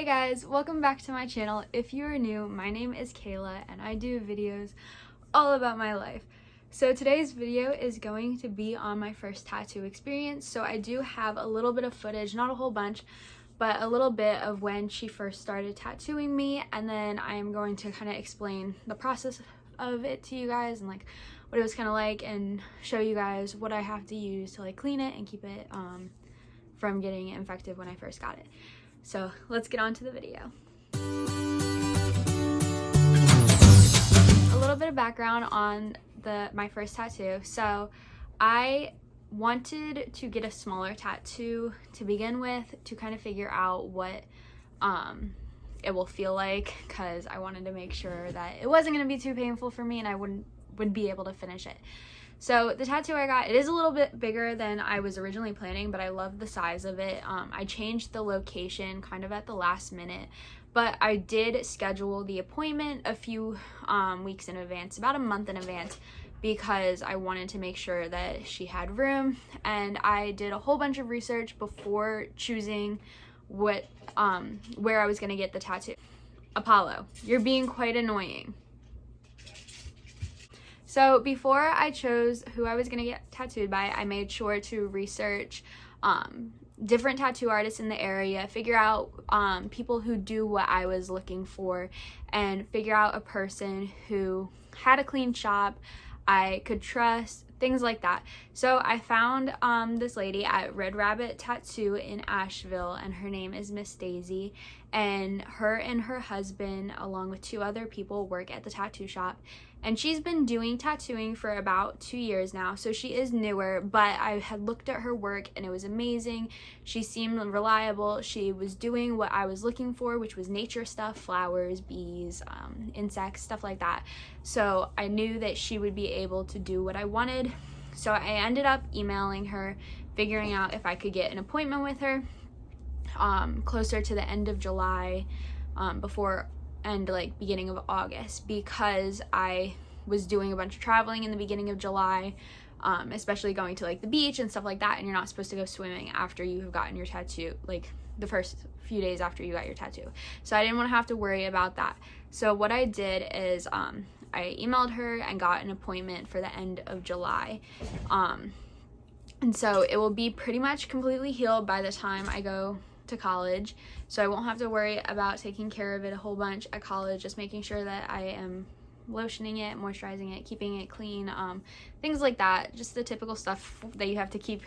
Hey guys, welcome back to my channel. If you are new, my name is Kayla and I do videos all about my life. So today's video is going to be on my first tattoo experience. So I do have a little bit of footage, not a whole bunch, but a little bit of when she first started tattooing me, and then I am going to kind of explain the process of it to you guys and like what it was kind of like, and show you guys what I have to use to like clean it and keep it from getting infected when I first got it. So let's get on to the video. A little bit of background on my first tattoo. So I wanted to get a smaller tattoo to begin with to kind of figure out what it will feel like, because I wanted to make sure that it wasn't going to be too painful for me and I would be able to finish it. So the tattoo I got, it is a little bit bigger than I was originally planning, but I love the size of it. I changed the location kind of at the last minute, but I did schedule the appointment a few weeks in advance, about a month in advance, because I wanted to make sure that she had room. And I did a whole bunch of research before choosing where I was gonna get the tattoo. Apollo, you're being quite annoying. So before I chose who I was gonna get tattooed by, I made sure to research different tattoo artists in the area, figure out people who do what I was looking for, and figure out a person who had a clean shop I could trust, things like that. So I found this lady at Red Rabbit Tattoo in Asheville, and her name is Miss Daisy, and her husband, along with 2 other people, work at the tattoo shop. And she's been doing tattooing for about 2 years now, so she is newer, but I had looked at her work and it was amazing. She seemed reliable. She was doing what I was looking for, which was nature stuff, flowers, bees, insects, stuff like that. So I knew that she would be able to do what I wanted. So I ended up emailing her, figuring out if I could get an appointment with her closer to the end of July, beginning of August, because I was doing a bunch of traveling in the beginning of July, especially going to like the beach and stuff like that, and you're not supposed to go swimming after you have gotten your tattoo, like the first few days after you got your tattoo. So I didn't want to have to worry about that. So what I did is I emailed her and got an appointment for the end of July. And so it will be pretty much completely healed by the time I go to college, so I won't have to worry about taking care of it a whole bunch at college, just making sure that I am lotioning it, moisturizing it, keeping it clean, things like that, just the typical stuff that you have to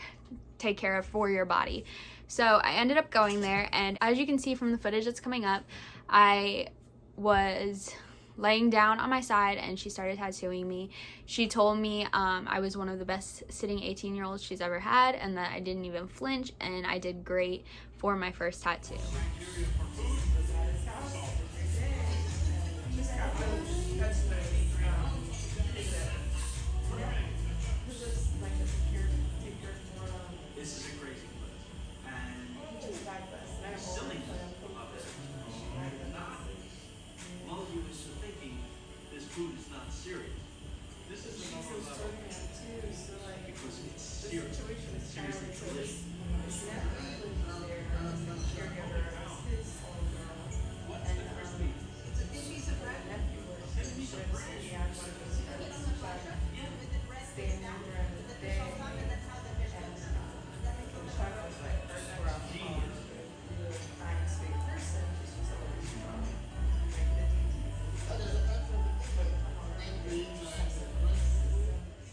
take care of for your body. So I ended up going there, and as you can see from the footage that's coming up, I was laying down on my side and she started tattooing me. She told me I was one of the best sitting 18-year-olds she's ever had, and that I didn't even flinch, and I did great for my first tattoo.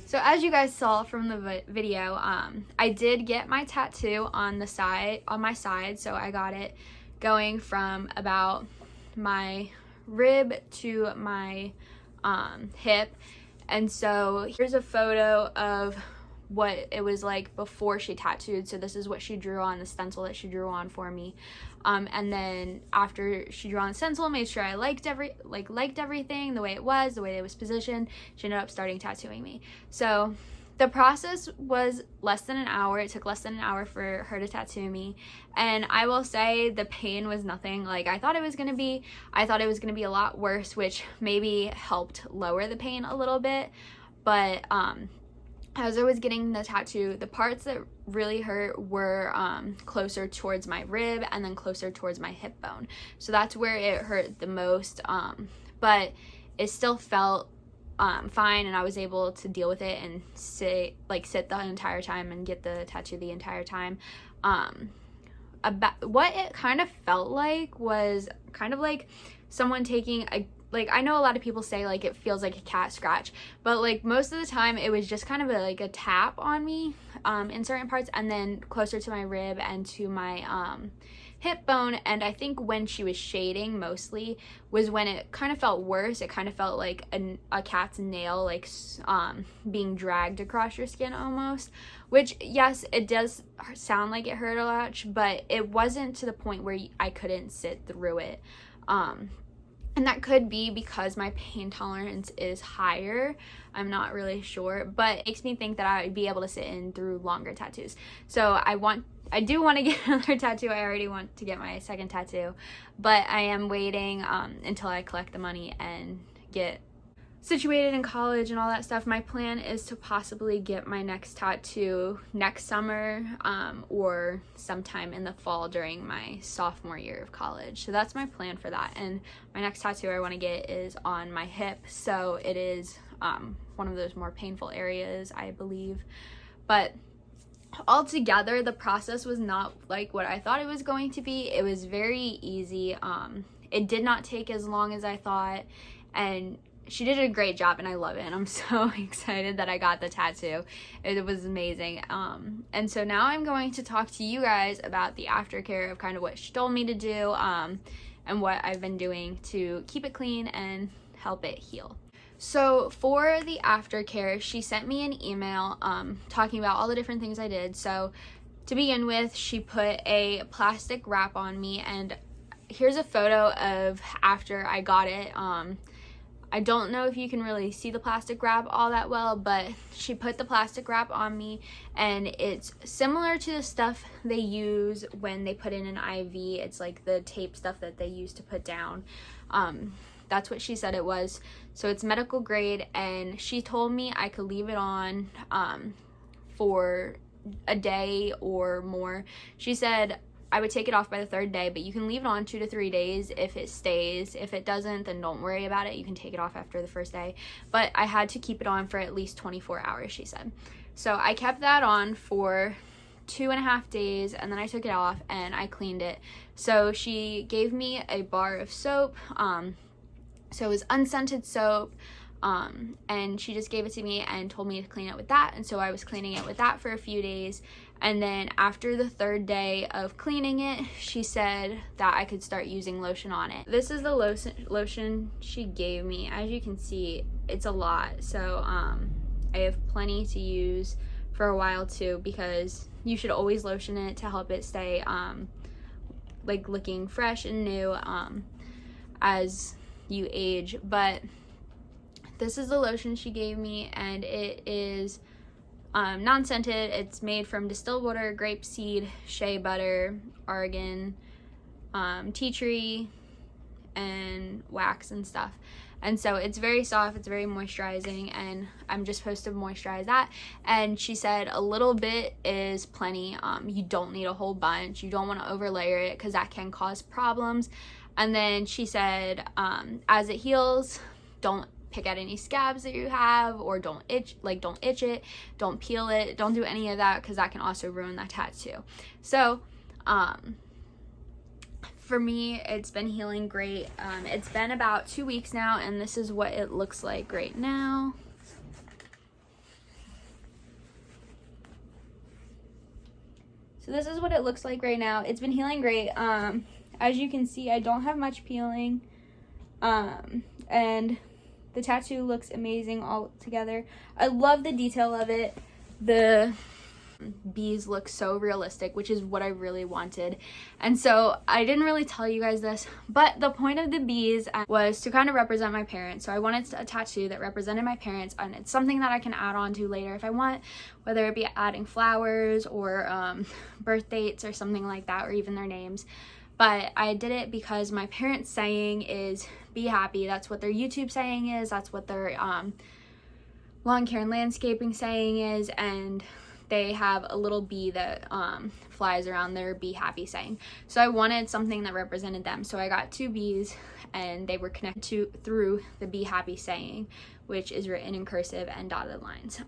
So as you guys saw from the video, I did get my tattoo on my side. So I got it going from about my rib to my hip. And so here's a photo of what it was like before she tattooed. So this is what she drew on the stencil that she drew on for me. And then after she drew on the stencil, made sure I liked everything the way it was positioned, she ended up starting tattooing me. So the process was less than an hour. It took less than an hour for her to tattoo me, and I will say the pain was nothing like I thought it was gonna be. I thought it was gonna be a lot worse, which maybe helped lower the pain a little bit, but as I was getting the tattoo, the parts that really hurt were closer towards my rib and then closer towards my hip bone. So that's where it hurt the most, but it still felt fine, and I was able to deal with it and sit the entire time and get the tattoo the entire time. About what it kind of felt like was kind of like someone taking a, like, I know a lot of people say like it feels like a cat scratch, but like most of the time it was just kind of like a tap on me in certain parts, and then closer to my rib and to my hip bone. And I think when she was shading mostly was when it kind of felt worse. It kind of felt like a cat's nail, like being dragged across your skin almost, which, yes, it does sound like it hurt a lot, but it wasn't to the point where I couldn't sit through it. And that could be because my pain tolerance is higher. I'm not really sure, but it makes me think that I would be able to sit in through longer tattoos. So I do want to get another tattoo. I already want to get my second tattoo, but I am waiting until I collect the money and get situated in college and all that stuff. My plan is to possibly get my next tattoo next summer or sometime in the fall during my sophomore year of college. So that's my plan for that. And my next tattoo I want to get is on my hip, so it is one of those more painful areas, I believe. But altogether, the process was not like what I thought it was going to be. It was very easy. It did not take as long as I thought, and she did a great job, and I love it, and I'm so excited that I got the tattoo. It was amazing. And so now I'm going to talk to you guys about the aftercare of kind of what she told me to do, and what I've been doing to keep it clean and help it heal. So for the aftercare, she sent me an email talking about all the different things I did. So to begin with, she put a plastic wrap on me, and here's a photo of after I got it. I don't know if you can really see the plastic wrap all that well, but she put the plastic wrap on me, and it's similar to the stuff they use when they put in an IV. It's like the tape stuff that they use to put down. That's what she said it was. So it's medical grade, and she told me I could leave it on for a day or more. She said I would take it off by the third day, but you can leave it on 2 to 3 days if it stays. If it doesn't, then don't worry about it. You can take it off after the first day. But I had to keep it on for at least 24 hours, she said. So I kept that on for 2.5 days, and then I took it off and I cleaned it. So she gave me a bar of soap. So it was unscented soap. And she just gave it to me and told me to clean it with that. And so I was cleaning it with that for a few days. And then after the third day of cleaning it, she said that I could start using lotion on it. This is the lotion she gave me. As you can see, it's a lot. So I have plenty to use for a while too, because you should always lotion it to help it stay like looking fresh and new as you age. But this is the lotion she gave me, and it is non-scented. It's made from distilled water, grapeseed, shea butter, argan, tea tree, and wax and stuff. And so it's very soft, it's very moisturizing, and I'm just supposed to moisturize that. And she said a little bit is plenty. You don't need a whole bunch. You don't want to overlayer it because that can cause problems. And then she said as it heals, don't pick at any scabs that you have, or don't itch it, don't peel it, don't do any of that, because that can also ruin that tattoo. So for me, it's been healing great. It's been about 2 weeks now, and this is what it looks like right now. So this is what it looks like right now. It's been healing great. As you can see, I don't have much peeling, and the tattoo looks amazing all together. I love the detail of it. The bees look so realistic, which is what I really wanted. And so I didn't really tell you guys this, but the point of the bees was to kind of represent my parents. So I wanted a tattoo that represented my parents, and it's something that I can add on to later if I want, whether it be adding flowers or birth dates or something like that, or even their names. But I did it because my parents' saying is be happy. That's what their YouTube saying is. That's what their lawn care and landscaping saying is, and they have a little bee that flies around their be happy saying. So I wanted something that represented them. So I got 2 bees, and they were connected through the be happy saying, which is written in cursive and dotted lines.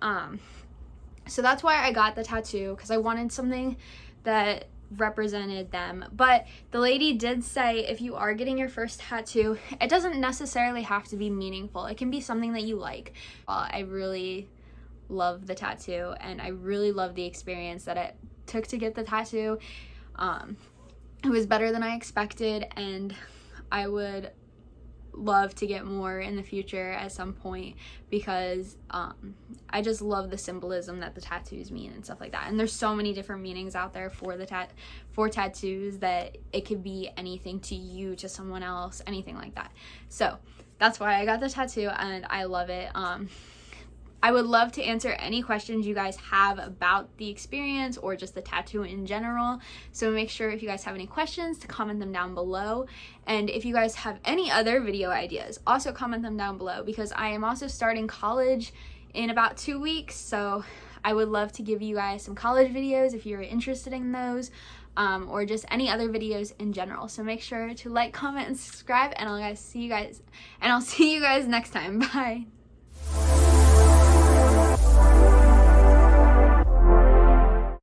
So that's why I got the tattoo, because I wanted something that represented them. But the lady did say if you are getting your first tattoo, it doesn't necessarily have to be meaningful. It can be something that you like. I really love the tattoo, and I really love the experience that it took to get the tattoo. It was better than I expected, and I would love to get more in the future at some point, because I just love the symbolism that the tattoos mean and stuff like that. And there's so many different meanings out there for the tattoos, that it could be anything to you, to someone else, anything like that. So that's why I got the tattoo, and I love it. I would love to answer any questions you guys have about the experience or just the tattoo in general. So make sure, if you guys have any questions, to comment them down below. And if you guys have any other video ideas, also comment them down below, because I am also starting college in about 2 weeks. So I would love to give you guys some college videos if you're interested in those, or just any other videos in general. So make sure to like, comment, and subscribe, and I'll see you guys next time. Bye.